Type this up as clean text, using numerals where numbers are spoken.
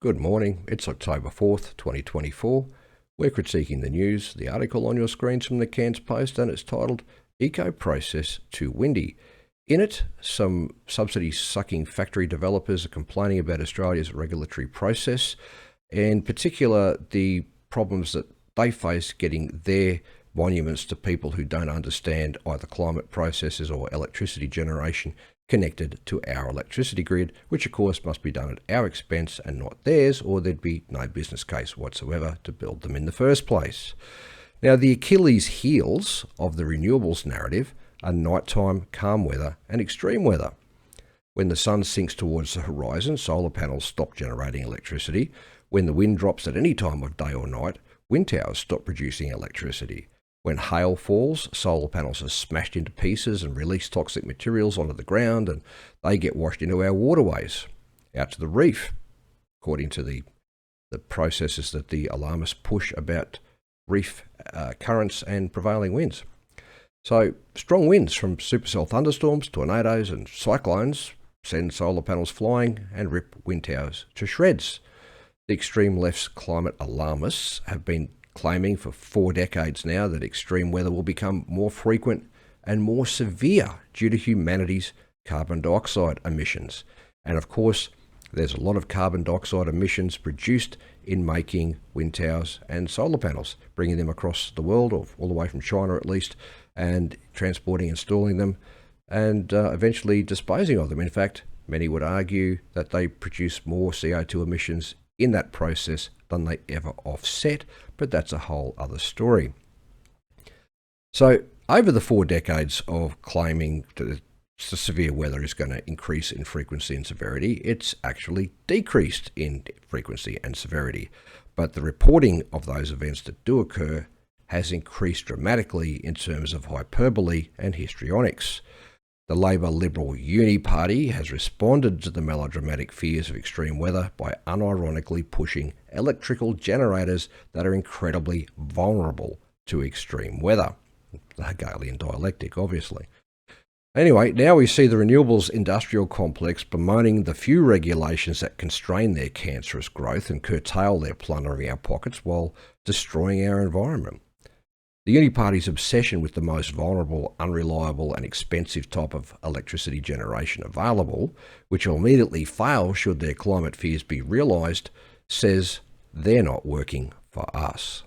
Good morning, it's October 4th, 2024. We're critiquing the news. The article on your screens from the Cairns Post, and it's titled Eco Process Too Windy. In it, some subsidy-sucking factory developers are complaining about Australia's regulatory process, in particular the problems that they face getting their monuments to people who don't understand either climate processes or electricity generation connected to our electricity grid, which of course must be done at our expense and not theirs, or there'd be no business case whatsoever to build them in the first place. Now, the Achilles heels of the renewables narrative are nighttime calm weather and extreme weather. When the sun sinks towards the horizon, solar panels stop generating electricity. When the wind drops at any time of day or night, wind towers stop producing electricity. When hail falls, solar panels are smashed into pieces and release toxic materials onto the ground, and they get washed into our waterways, out to the reef, according to the processes that the alarmists push about reef currents and prevailing winds. So strong winds from supercell thunderstorms, tornadoes and cyclones send solar panels flying and rip wind towers to shreds. The extreme left's climate alarmists have been claiming for 4 decades now that extreme weather will become more frequent and more severe due to humanity's carbon dioxide emissions. And of course, there's a lot of carbon dioxide emissions produced in making wind towers and solar panels, bringing them across the world, or all the way from China at least, and transporting and storing them, and eventually disposing of them. In fact, many would argue that they produce more CO2 emissions in that process than they ever offset, but that's a whole other story. So over the 4 decades of claiming that the severe weather is going to increase in frequency and severity, it's actually decreased in frequency and severity. But the reporting of those events that do occur has increased dramatically in terms of hyperbole and histrionics. The Labor Liberal Uni Party has responded to the melodramatic fears of extreme weather by unironically pushing electrical generators that are incredibly vulnerable to extreme weather. The Hegelian dialectic, obviously. Anyway, now we see the renewables industrial complex bemoaning the few regulations that constrain their cancerous growth and curtail their plundering our pockets while destroying our environment. The Uni Party's obsession with the most vulnerable, unreliable and expensive type of electricity generation available, which will immediately fail should their climate fears be realised, says they're not working for us.